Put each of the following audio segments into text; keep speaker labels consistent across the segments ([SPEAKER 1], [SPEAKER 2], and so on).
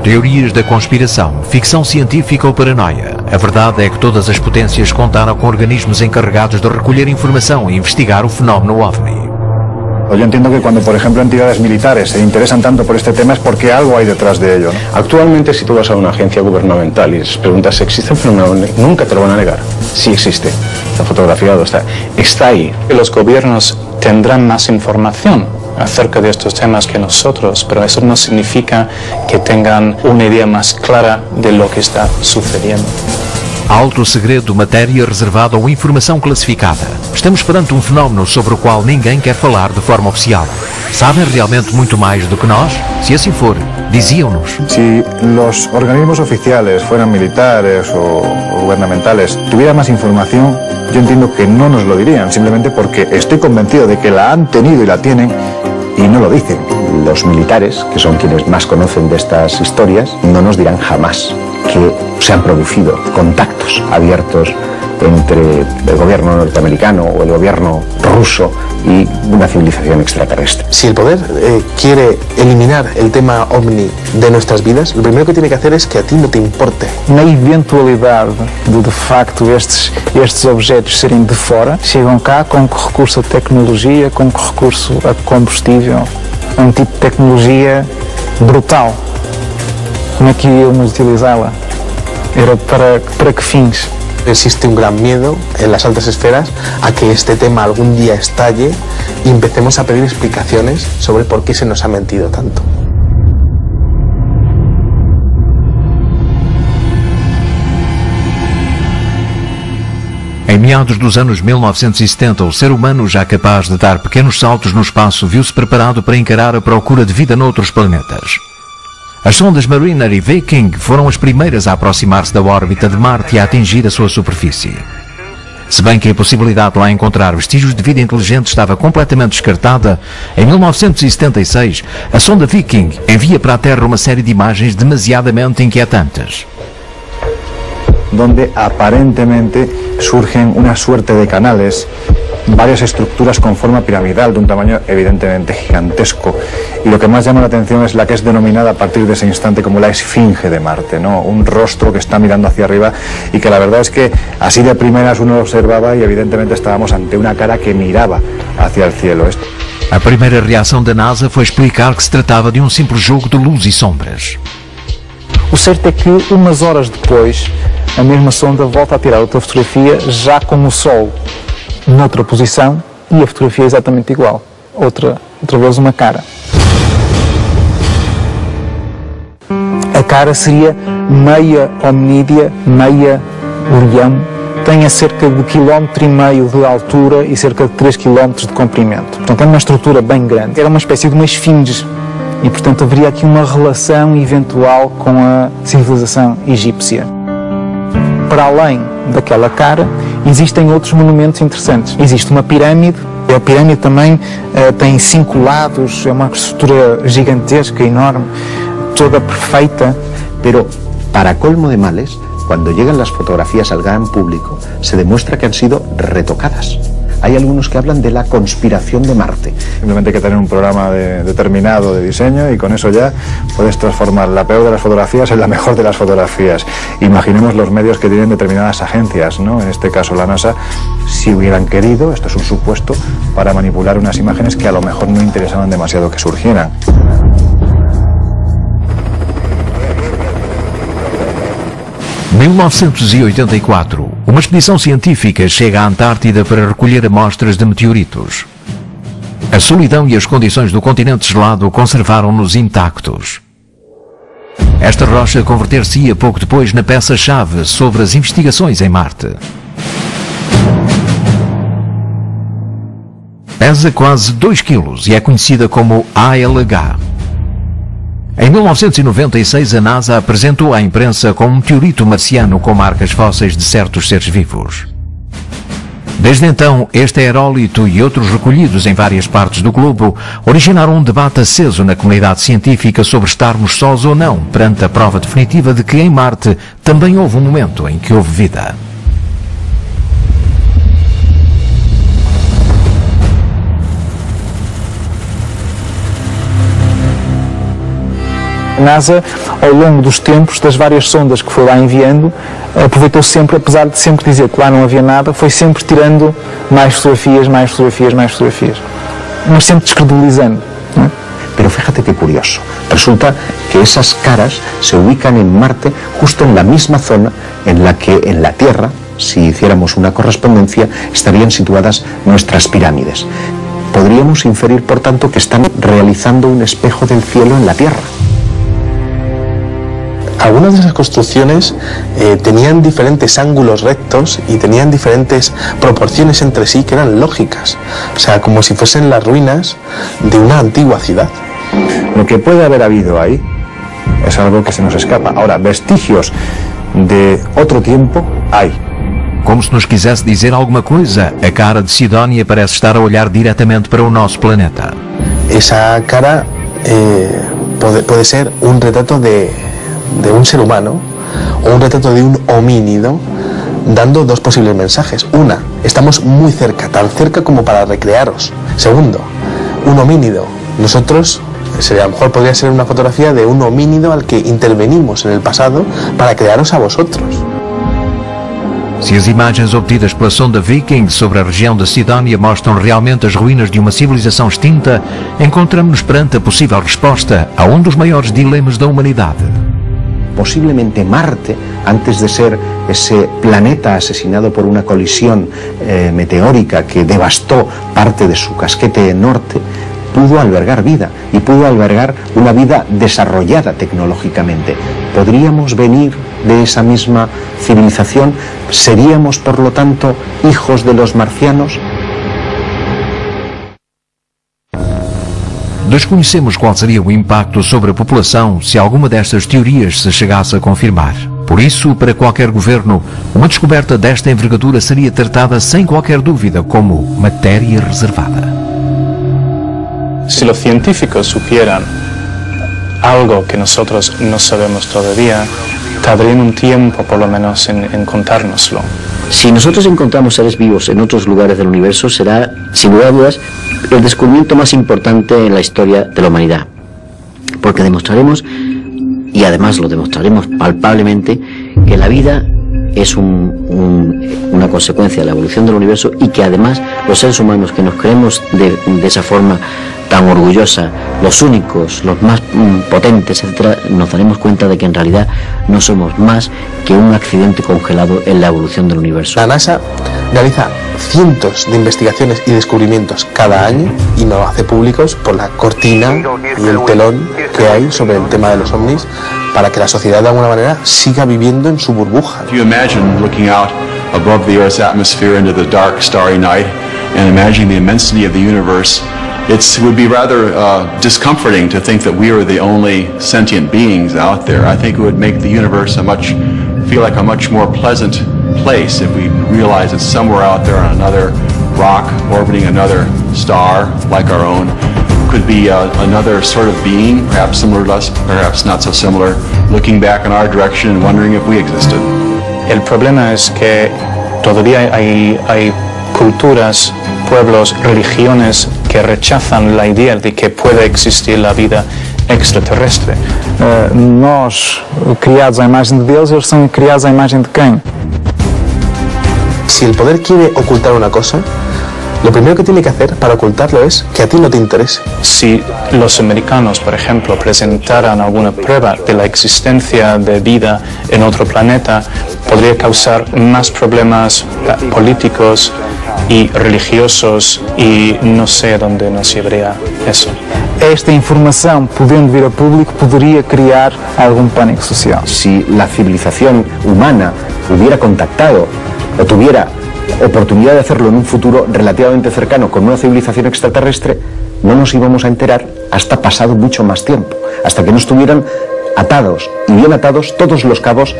[SPEAKER 1] Teorias da conspiração, ficção científica ou paranoia. A verdade é que todas as potências contaram com organismos encarregados de recolher informação e investigar o fenómeno OVNI.
[SPEAKER 2] Yo entiendo que cuando, por ejemplo, entidades militares se interesan tanto por este tema es porque algo hay detrás de ello, ¿no?
[SPEAKER 3] Actualmente, si tú vas a una agencia gubernamental y les preguntas si existe un fenómeno OVNI, nunca te lo van a negar. Sí existe. Está fotografiado, está ahí. Los gobiernos tendrán más información acerca de estos temas que nosotros, pero eso no significa que tengan una idea más clara de lo que está sucediendo.
[SPEAKER 1] Alto segredo, matéria reservada ou informação classificada. Estamos perante um fenómeno sobre o qual ninguém quer falar de forma oficial. Sabem realmente muito mais do que nós? Se assim for, diziam-nos.
[SPEAKER 2] Si los organismos oficiales, fueran militares o gubernamentales, tuvieran más información, yo entiendo que no nos lo dirían, simplemente porque estoy convencido de que la han tenido y la tienen y no lo dicen.
[SPEAKER 3] Los militares, que son quienes más conocen de estas historias, no nos dirán jamás que se han producido contactos abiertos entre el gobierno norteamericano o el gobierno ruso y una civilización extraterrestre.
[SPEAKER 4] Si el poder quiere eliminar el tema OVNI de nuestras vidas, lo primero que tiene que hacer es que a ti no te importe.
[SPEAKER 5] Na eventualidade de facto estes objetos serem de fora, chegam cá com recurso a tecnologia, com recurso a combustível, um tipo de tecnologia brutal. Como é que íamos utilizá-la? Era para que fins?
[SPEAKER 4] Existe un gran miedo en las altas esferas a que este tema algún día estalle y empecemos a pedir explicaciones sobre por qué se nos ha mentido tanto.
[SPEAKER 1] Em meados dos anos 1970, o ser humano, já capaz de dar pequenos saltos no espaço, viu-se preparado para encarar a procura de vida noutros planetas. As sondas Mariner e Viking foram as primeiras a aproximar-se da órbita de Marte e a atingir a sua superfície. Se bem que a possibilidade de lá encontrar vestígios de vida inteligente estava completamente descartada, em 1976, a sonda Viking envia para a Terra uma série de imagens demasiadamente inquietantes.
[SPEAKER 2] Donde aparentemente surgen una suerte de canales, varias estructuras con forma piramidal de un tamaño evidentemente gigantesco, y lo que más llama la atención es la que es denominada a partir de ese instante como la esfinge de Marte, ¿no? Un rostro que está mirando hacia arriba y que la verdad es que así de primeras uno lo observaba y evidentemente estábamos ante una cara que miraba hacia el cielo.
[SPEAKER 1] A primeira reação da NASA foi explicar que se tratava de um simples jogo de luz e sombras.
[SPEAKER 5] O certo é que umas horas depois a mesma sonda volta a tirar outra fotografia já com o Sol noutra posição e a fotografia é exatamente igual. Outra vez uma cara. A cara seria meia hominídea, meia leão. Tem a cerca de 1,5 km de altura e cerca de 3 km de comprimento. Portanto, é uma estrutura bem grande. Era uma espécie de uma esfinge. E, portanto, haveria aqui uma relação eventual com a civilização egípcia. Para além daquela cara, existem outros monumentos interessantes. Existe uma pirâmide. A pirâmide também tem 5 lados, é uma estrutura gigantesca, enorme, toda perfeita.
[SPEAKER 3] Pero, para colmo de males, cuando llegan las fotografías al gran público, se demuestra que han sido retocadas. Hay algunos que hablan de la conspiración de Marte.
[SPEAKER 2] Simplemente hay que tener un programa determinado de diseño y con eso ya puedes transformar la peor de las fotografías en la mejor de las fotografías. Imaginemos los medios que tienen determinadas agencias, ¿no? En este caso la NASA, si hubieran querido, esto es un supuesto, para manipular unas imágenes que a lo mejor no interesaban demasiado que surgieran.
[SPEAKER 1] Em 1984, uma expedição científica chega à Antártida para recolher amostras de meteoritos. A solidão e as condições do continente gelado conservaram-nos intactos. Esta rocha converter-se-ia pouco depois na peça-chave sobre as investigações em Marte. Pesa quase 2 kg e é conhecida como ALH. Em 1996, a NASA apresentou à imprensa com um meteorito marciano com marcas fósseis de certos seres vivos. Desde então, este aerólito e outros recolhidos em várias partes do globo originaram um debate aceso na comunidade científica sobre estarmos sós ou não perante a prova definitiva de que em Marte também houve um momento em que houve vida.
[SPEAKER 5] A NASA, ao longo dos tempos, das várias sondas que foi lá enviando, aproveitou sempre, apesar de sempre dizer que lá não havia nada, foi sempre tirando mais fotografias, mais fotografias, mais fotografias. Mas sempre descredibilizando. ¿No?
[SPEAKER 6] Pero fíjate qué curioso. Resulta que esas caras se ubican en Marte justo en la misma zona en la que en la Tierra, si hiciéramos una correspondencia, estarían situadas nuestras pirámides. Podríamos inferir, por tanto, que están realizando un espejo del cielo en la Tierra.
[SPEAKER 4] Algunas de esas construcciones tenían diferentes ángulos rectos y tenían diferentes proporciones entre sí que eran lógicas. O sea, como si fuesen las ruinas de una antigua ciudad.
[SPEAKER 2] Lo que puede haber habido ahí es algo que se nos escapa. Ahora, vestigios de otro tiempo hay.
[SPEAKER 1] Como se nos quisesse dizer alguma coisa, a cara de Sidónia parece estar a olhar diretamente para o nosso planeta.
[SPEAKER 4] Esa cara puede ser un retrato de un ser humano o un retrato de un homínido dando dos posibles mensajes. Una, estamos muy cerca, tan cerca como para recrearos. Segundo, un homínido. Nosotros, a lo mejor podría ser una fotografía de un homínido al que intervenimos en el pasado para crearos a vosotros.
[SPEAKER 1] Se as imagens obtidas pela sonda Viking sobre a região da Sidónia mostram realmente as ruínas de uma civilização extinta, encontramos-nos perante a possível resposta a um dos maiores dilemas da humanidade.
[SPEAKER 6] Posiblemente Marte, antes de ser ese planeta asesinado por una colisión meteórica que devastó parte de su casquete norte, pudo albergar vida y pudo albergar una vida desarrollada tecnológicamente. ¿Podríamos venir de esa misma civilización? ¿Seríamos, por lo tanto, hijos de los marcianos?
[SPEAKER 1] Desconhecemos qual seria o impacto sobre a população se alguma destas teorias se chegasse a confirmar. Por isso, para qualquer governo, uma descoberta desta envergadura seria tratada sem qualquer dúvida como matéria reservada.
[SPEAKER 3] Si los científicos supieran algo que nosotros no sabemos todavía, tardarían un tiempo por lo menos en contárnoslo.
[SPEAKER 7] Si nosotros encontramos seres vivos en otros lugares del universo, será, sin lugar a dudas, el descubrimiento más importante en la historia de la humanidad. Porque demostraremos, y además lo demostraremos palpablemente, que la vida es una consecuencia de la evolución del universo y que además los seres humanos que nos creemos de esa forma tan orgullosa, los únicos, los más potentes, etcétera, nos daremos cuenta de que en realidad no somos más que un accidente congelado en la evolución del universo.
[SPEAKER 4] La NASA realiza cientos de investigaciones y descubrimientos cada año y nos hace públicos por la cortina y el telón que hay sobre el tema de los ovnis para que la sociedad de alguna manera siga viviendo en su burbuja.
[SPEAKER 8] If you imagine looking out above the Earth's atmosphere into the dark, starry night and imagining the immensity of the universe, it would be rather discomforting to think that we are the only sentient beings out there. I think it would make the universe feel like a much more pleasant place if we realize that somewhere out there on another rock orbiting another star like our own could be another sort of being, perhaps similar to us, perhaps not so similar, looking back in our direction and wondering if we existed.
[SPEAKER 3] El problema es que todavía hay culturas, pueblos, religiones que rechazan la idea de que puede existir la vida extraterrestre.
[SPEAKER 5] Nós, criados à imagem de Deus, eles são criados à imagem de quem?
[SPEAKER 4] Si el poder quiere ocultar una cosa, lo primero que tiene que hacer para ocultarlo es que a ti no te interese.
[SPEAKER 3] Si los americanos, por ejemplo, presentaran alguna prueba de la existencia de vida en otro planeta, podría causar más problemas políticos y religiosos y no sé a dónde nos llevaría eso.
[SPEAKER 5] Esta informação, podendo vir a público, poderia criar algum pânico social.
[SPEAKER 6] Si la civilización humana hubiera contactado o tuviera oportunidad de hacerlo en un futuro relativamente cercano con una civilización extraterrestre, no nos íbamos a enterar hasta pasado mucho más tiempo, hasta que no estuvieran atados y bien atados todos los cabos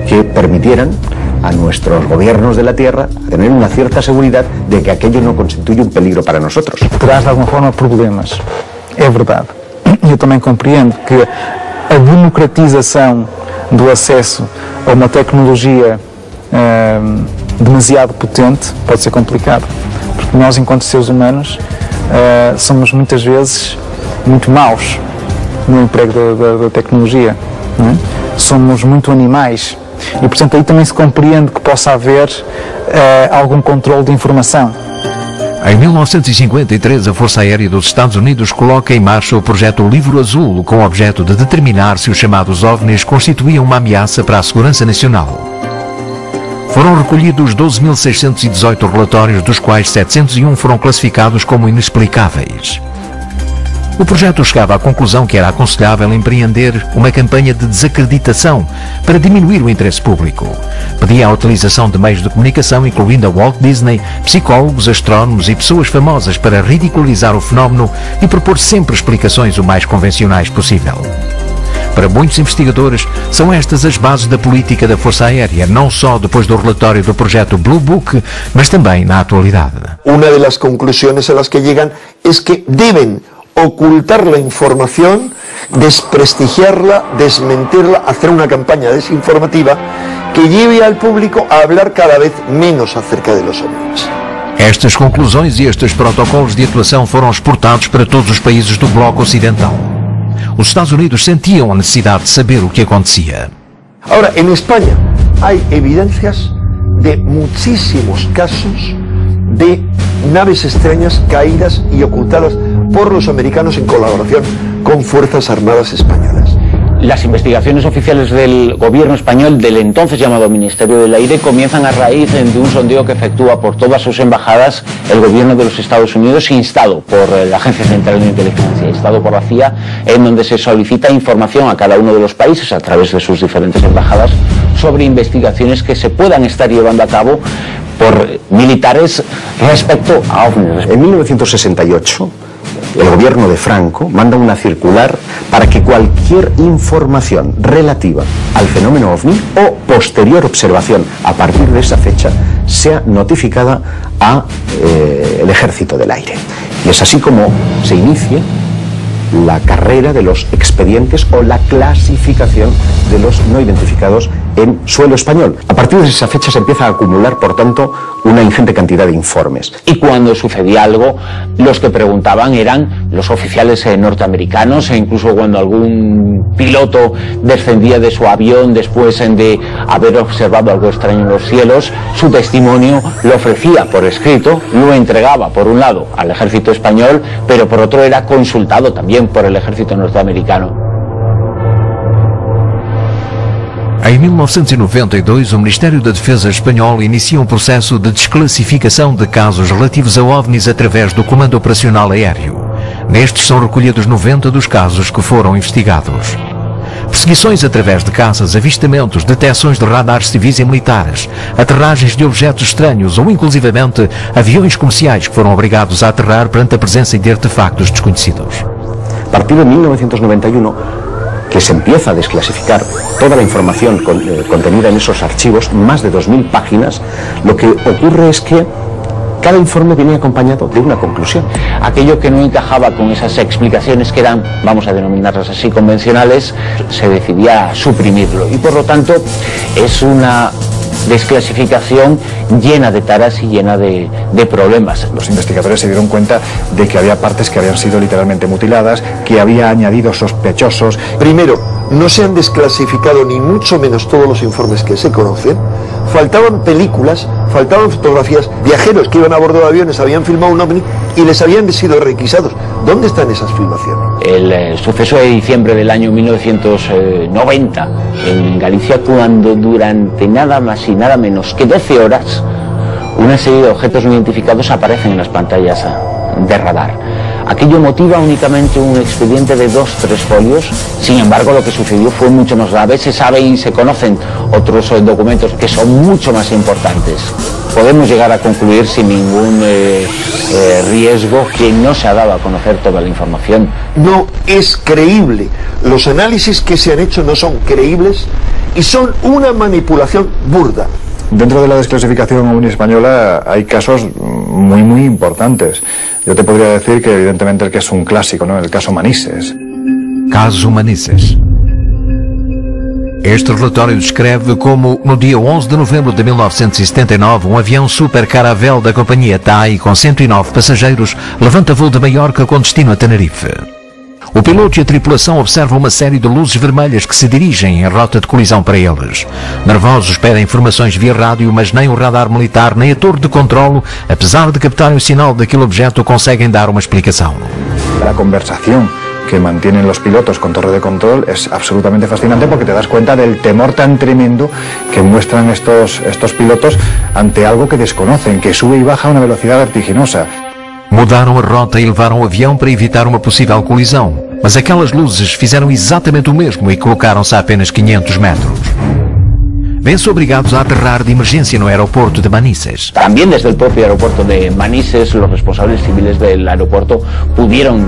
[SPEAKER 6] que permitieran a nuestros gobiernos de la Tierra tener una cierta seguridad de que aquello no constituye un peligro para nosotros.
[SPEAKER 5] Traz de alguma forma problemas, é verdade. Eu também compreendo que a democratização do acesso a uma tecnologia demasiado potente pode ser complicado, porque nós, enquanto seres humanos, somos muitas vezes muito maus no emprego da tecnologia. Não é? Somos muito animais e, portanto, aí também se compreende que possa haver algum controle de informação.
[SPEAKER 1] Em 1953, a Força Aérea dos Estados Unidos coloca em marcha o projeto Livro Azul, com o objeto de determinar se os chamados OVNIs constituíam uma ameaça para a segurança nacional. Foram recolhidos 12.618 relatórios, dos quais 701 foram classificados como inexplicáveis. O projeto chegava à conclusão que era aconselhável empreender uma campanha de desacreditação para diminuir o interesse público. Pedia a utilização de meios de comunicação, incluindo a Walt Disney, psicólogos, astrónomos e pessoas famosas para ridicularizar o fenómeno e propor sempre explicações o mais convencionais possível. Para muitos investigadores, são estas as bases da política da Força Aérea, não só depois do relatório do projeto Blue Book, mas também na atualidade.
[SPEAKER 9] Una de las conclusiones a las que llegan es que deben ocultar la información, desprestigiarla, desmentirla, hacer una campaña desinformativa que lleve al público a hablar cada vez menos acerca de los ovnis.
[SPEAKER 1] Estas conclusões e estes protocolos de atuação foram exportados para todos os países do bloco ocidental. Os Estados Unidos sentiam a necessidade de saber o que acontecia.
[SPEAKER 9] Ahora, en España hay evidencias de muchísimos casos de naves extrañas caídas y ocultadas por los americanos en colaboración con Fuerzas Armadas Españolas.
[SPEAKER 10] Las investigaciones oficiales del gobierno español, del entonces llamado Ministerio del Aire, comienzan a raíz de un sondeo que efectúa por todas sus embajadas el gobierno de los Estados Unidos, instado por la Agencia Central de Inteligencia, instado por la CIA, en donde se solicita información a cada uno de los países a través de sus diferentes embajadas sobre investigaciones que se puedan estar llevando a cabo por militares respecto a ovnis.
[SPEAKER 6] En 1968, el gobierno de Franco manda una circular para que cualquier información relativa al fenómeno OVNI o posterior observación a partir de esa fecha sea notificada al Ejército del Aire. Y es así como se inicia la carrera de los expedientes o la clasificación de los no identificados en suelo español. A partir de esa fecha se empieza a acumular, por tanto, una ingente cantidad de informes.
[SPEAKER 10] Y cuando sucedía algo, los que preguntaban eran los oficiales norteamericanos, e incluso cuando algún piloto descendía de su avión después de haber observado algo extraño en los cielos, su testimonio lo ofrecía por escrito, lo entregaba por un lado al ejército español, pero por otro era consultado también por el ejército norteamericano.
[SPEAKER 1] Em 1992, o Ministério da Defesa espanhol inicia um processo de desclassificação de casos relativos a OVNIs através do Comando Operacional Aéreo. Nestes são recolhidos 90 dos casos que foram investigados. Perseguições através de caças, avistamentos, detecções de radares civis e militares, aterragens de objetos estranhos ou, inclusivamente, aviões comerciais que foram obrigados a aterrar perante a presença de artefactos desconhecidos.
[SPEAKER 6] A partir de 1991, que se empieza a desclasificar toda la información contenida en esos archivos, más de 2.000 páginas, lo que ocurre es que cada informe venía acompañado de una conclusión.
[SPEAKER 10] Aquello que no encajaba con esas explicaciones que eran, vamos a denominarlas así, convencionales, se decidía suprimirlo. Y por lo tanto es una desclasificación llena de taras y llena de problemas.
[SPEAKER 2] Los investigadores se dieron cuenta de que había partes que habían sido literalmente mutiladas, que había añadido sospechosos.
[SPEAKER 9] Primero, no se han desclasificado ni mucho menos todos los informes que se conocen. Faltaban películas, faltaban fotografías. Viajeros que iban a bordo de aviones habían filmado un ovni y les habían sido requisados. ¿Dónde están esas filmaciones?
[SPEAKER 10] El suceso de diciembre del año 1990 en Galicia, cuando durante nada más y nada menos que 12 horas una serie de objetos no identificados aparecen en las pantallas de radar. Aquello motiva únicamente un expediente de 2-3 folios. Sin embargo, lo que sucedió fue mucho más grave. Se sabe y se conocen otros documentos que son mucho más importantes. Podemos llegar a concluir sin ningún riesgo que no se ha dado a conocer toda la información.
[SPEAKER 9] No es creíble. Los análisis que se han hecho no son creíbles y son una manipulación burda.
[SPEAKER 2] Dentro de la desclasificación OVNI española hay casos muy importantes. Yo te podría decir que evidentemente el que es un clásico, ¿no? El caso Manises.
[SPEAKER 1] Caso Manises. Este relatório descreve como, no dia 11 de novembro de 1979, um avião Super Caravelle da companhia TAI com 109 passageiros levanta voo de Maiorca com destino a Tenerife. O piloto e a tripulação observam uma série de luzes vermelhas que se dirigem em rota de colisão para eles. Nervosos pedem informações via rádio, mas nem o radar militar nem a torre de controlo, apesar de captarem o sinal daquele objeto, conseguem dar uma explicação.
[SPEAKER 2] La conversación que mantienen los pilotos con torre de control es absolutamente fascinante porque te das cuenta del temor tan tremendo que muestran estos pilotos ante algo que desconocen, que sube y baja a una velocidad vertiginosa.
[SPEAKER 1] Mudaram a rota e levaram o avião para evitar uma possível colisão. Mas aquelas luzes fizeram exatamente o mesmo e colocaram-se a apenas 500 metros. Vêm-se obrigados a aterrar de emergência no aeropuerto de Manises.
[SPEAKER 10] También desde el propio aeropuerto de Manises, los responsables civiles del aeropuerto pudieron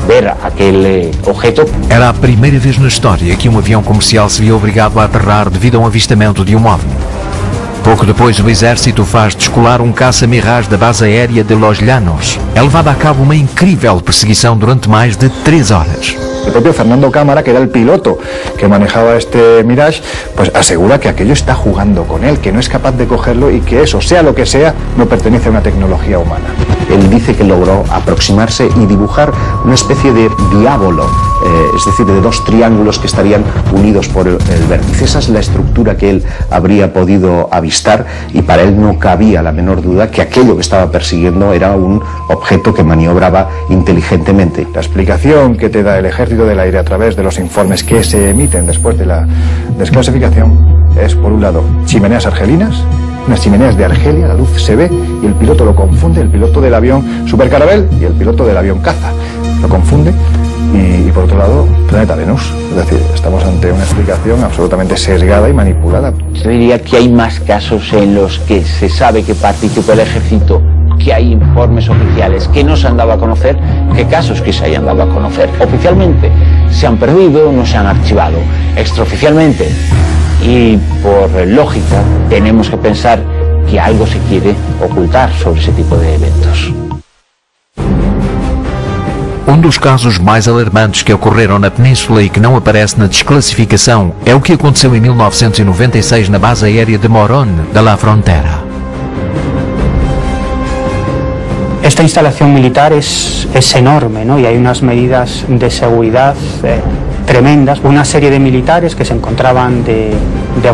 [SPEAKER 10] ver aquel objeto.
[SPEAKER 1] Era a primeira vez na história que um avião comercial se via obrigado a aterrar devido a um avistamento de um OVNI. Pouco depois, o exército faz descolar um caça-Mirage da base aérea de Los Llanos. É levada a cabo uma incrível perseguição durante mais de 3 horas.
[SPEAKER 2] El propio Fernando Cámara, que era el piloto que manejaba este Mirage, pues asegura que aquello está jugando con él, que no es capaz de cogerlo y que eso, sea lo que sea, no pertenece a una tecnología humana.
[SPEAKER 6] Él dice que logró aproximarse y dibujar una especie de diábolo, es decir, de 2 triángulos que estarían unidos por el vértice. Esa es la estructura que él habría podido avistar y para él no cabía la menor duda que aquello que estaba persiguiendo era un objeto que maniobraba inteligentemente.
[SPEAKER 2] La explicación que te da el Ejército del Aire a través de los informes que se emiten después de la desclasificación es, por un lado, chimeneas argelinas, unas chimeneas de Argelia, la luz se ve y el piloto lo confunde, el piloto del avión Super Caravelle y el piloto del avión caza, lo confunde, y por otro lado, planeta Venus. Es decir, estamos ante una explicación absolutamente sesgada y manipulada.
[SPEAKER 10] Yo diría que hay más casos en los que se sabe que participó el ejército, que hay informes oficiales que no se han dado a conocer, que casos que se hayan dado a conocer. Oficialmente se han perdido, no se han archivado. Extraoficialmente y por lógica tenemos que pensar que algo se quiere ocultar sobre ese tipo de eventos.
[SPEAKER 1] Um dos casos mais alarmantes que ocorreram na Península e que não aparece na desclassificação é o que aconteceu em 1996 na base aérea de Morón de la Frontera.
[SPEAKER 11] Esta instalación militar es enorme, ¿no? Y hay unas medidas de seguridad tremendas. Una serie de militares que se encontraban de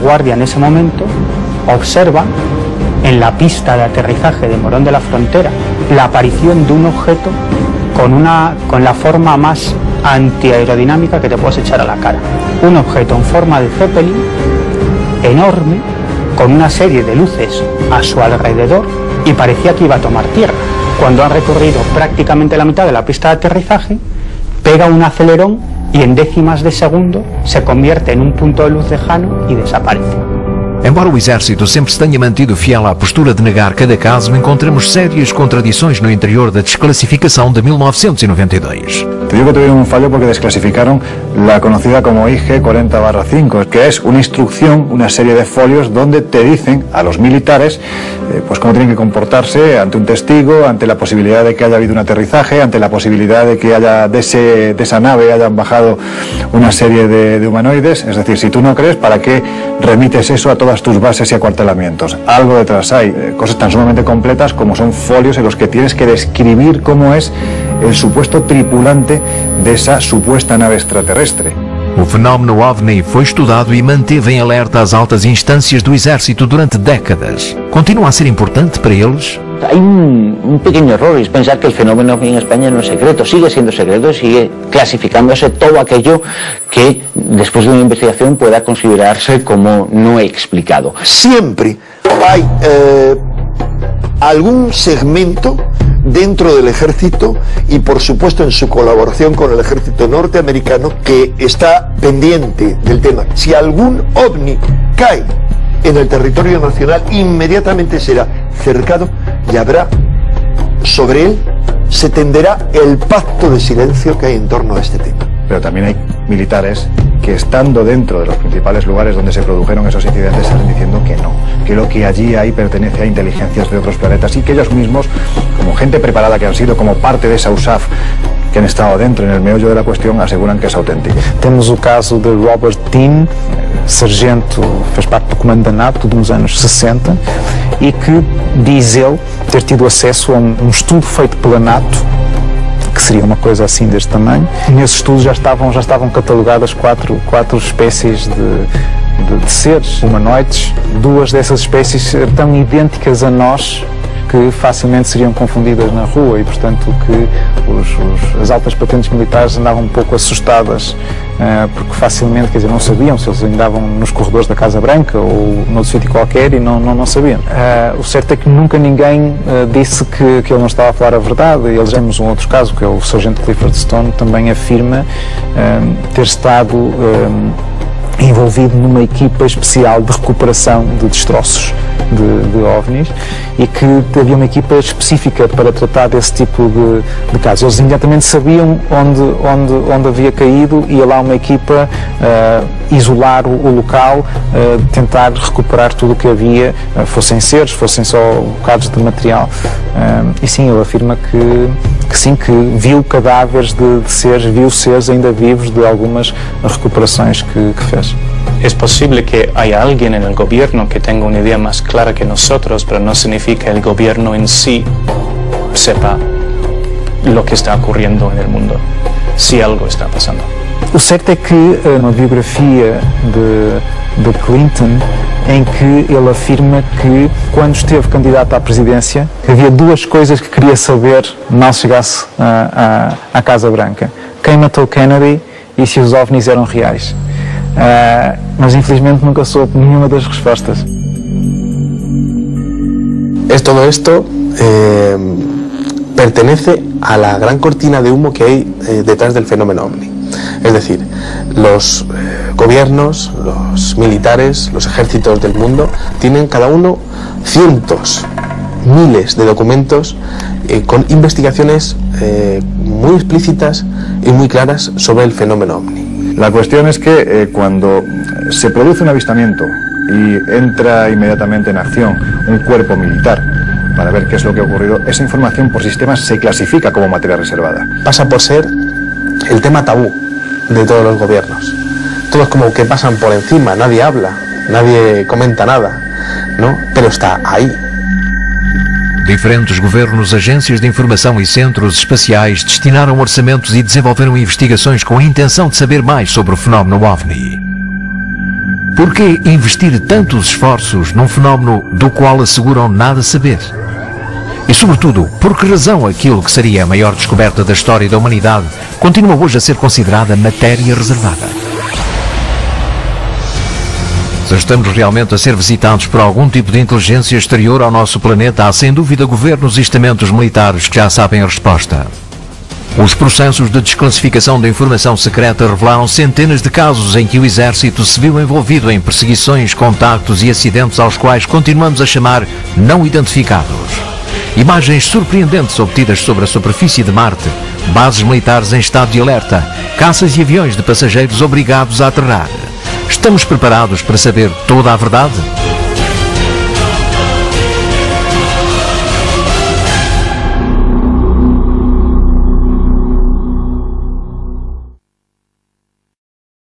[SPEAKER 11] guardia en ese momento observan en la pista de aterrizaje de Morón de la Frontera la aparición de un objeto con la forma más antiaerodinámica que te puedes echar a la cara. Un objeto en forma de Zeppelin, enorme, con una serie de luces a su alrededor y parecía que iba a tomar tierra. Cuando han recorrido prácticamente la mitad de la pista de aterrizaje, pega un acelerón y en décimas de segundo se convierte en un punto de luz lejano y desaparece.
[SPEAKER 1] Embora o exército sempre se tenha mantido fiel à postura de negar cada caso, encontramos sérias contradições no interior da desclassificação de 1992.
[SPEAKER 2] Te digo que tuvieron un fallo porque desclasificaron la conocida como IG 40/5, que es una instrucción, una serie de folios donde te dicen a los militares pues cómo tienen que comportarse ante un testigo, ante la posibilidad de que haya habido un aterrizaje, ante la posibilidad de que haya de esa nave hayan bajado una serie de humanoides. Es decir, si tú no crees, ¿para qué remites eso a todas tus bases y acuartelamientos? Algo detrás hay, cosas tan sumamente completas como son folios en los que tienes que describir cómo es el supuesto tripulante de esa supuesta nave extraterrestre.
[SPEAKER 1] O fenómeno OVNI foi estudado e manteve em alerta as altas instâncias do exército durante décadas. Continua a ser importante para eles?
[SPEAKER 10] Hay un pequeño error, es pensar que el fenómeno en España no es secreto, sigue siendo secreto, sigue clasificándose todo aquello que después de una investigación pueda considerarse como no explicado.
[SPEAKER 9] Siempre hay algún segmento dentro del ejército y por supuesto en su colaboración con el ejército norteamericano que está pendiente del tema. Si algún ovni cae en el territorio nacional, inmediatamente será cercado y habrá sobre él, se tenderá el pacto de silencio que hay en torno a este tema.
[SPEAKER 2] Pero también hay militares que estando dentro de los principales lugares donde se produjeron esos incidentes salen diciendo que no, que lo que allí hay pertenece a inteligencias de otros planetas y que ellos mismos, como gente preparada que han sido, como parte de esa USAF, que han estado dentro en el meollo de la cuestión, aseguran que es auténtico.
[SPEAKER 5] Temos o caso de Robert Dean, sargento, fez parte do comando da NATO nos anos 60 e que diz ele ter tido acesso a um estudo feito pela NATO que seria uma coisa assim deste tamanho. Nesse estudo já estavam catalogadas quatro espécies de seres humanoides. 2 dessas espécies eram tão idênticas a nós que facilmente seriam confundidas na rua e, portanto, que as altas patentes militares andavam um pouco assustadas, porque facilmente, quer dizer, não sabiam se eles andavam nos corredores da Casa Branca ou noutro sítio qualquer e não sabiam. O certo é que nunca ninguém disse que ele não estava a falar a verdade. E eles temos um outro caso, que é o Sargento Clifford Stone, também afirma ter estado envolvido numa equipa especial de recuperação de destroços de OVNIs e que havia uma equipa específica para tratar desse tipo de casos. Eles imediatamente sabiam onde havia caído e ia lá uma equipa isolar o local, tentar recuperar tudo o que havia, fossem seres, fossem só bocados de material. E sim, ele afirma que sim, que viu cadáveres de seres, viu seres ainda vivos de algumas recuperações que fez.
[SPEAKER 12] Es posible que haya alguien en el gobierno que tenga una idea más clara que nosotros, pero no significa que el gobierno en sí sepa lo que está ocurriendo en el mundo, si algo está pasando.
[SPEAKER 5] O certo é que uma biografia de Clinton, em que ele afirma que quando esteve candidato à presidência havia 2 coisas que queria saber mal chegasse à Casa Branca: quem matou Kennedy e se os OVNIs eram reais. Mas infelizmente nunca soube nenhuma das respostas.
[SPEAKER 4] Todo esto pertenece a la gran cortina de humo que hay detrás del fenómeno OVNI. Es decir, los gobiernos, los militares, los ejércitos del mundo tienen cada uno cientos, miles de documentos con investigaciones muy explícitas y muy claras sobre el fenómeno OVNI.
[SPEAKER 2] La cuestión es que cuando se produce un avistamiento y entra inmediatamente en acción un cuerpo militar para ver qué es lo que ha ocurrido, esa información por sistemas se clasifica como materia reservada.
[SPEAKER 4] Pasa por ser el tema tabú de todos los gobiernos. Todos como que pasan por encima, nadie habla, nadie comenta nada, ¿no? Pero está aí.
[SPEAKER 1] Diferentes governos, agências de informação e centros espaciais destinaram orçamentos e desenvolveram investigações com a intenção de saber mais sobre o fenómeno OVNI. Por que investir tantos esforços num fenómeno do qual asseguram nada saber? E, sobretudo, por que razão aquilo que seria a maior descoberta da história da humanidade continua hoje a ser considerada matéria reservada? Se estamos realmente a ser visitados por algum tipo de inteligência exterior ao nosso planeta, há sem dúvida governos e estamentos militares que já sabem a resposta. Os processos de desclassificação da informação secreta revelaram centenas de casos em que o exército se viu envolvido em perseguições, contactos e acidentes aos quais continuamos a chamar não identificados. Imagens surpreendentes obtidas sobre a superfície de Marte, bases militares em estado de alerta, caças e aviões de passageiros obrigados a aterrar. Estamos preparados para saber toda a verdade?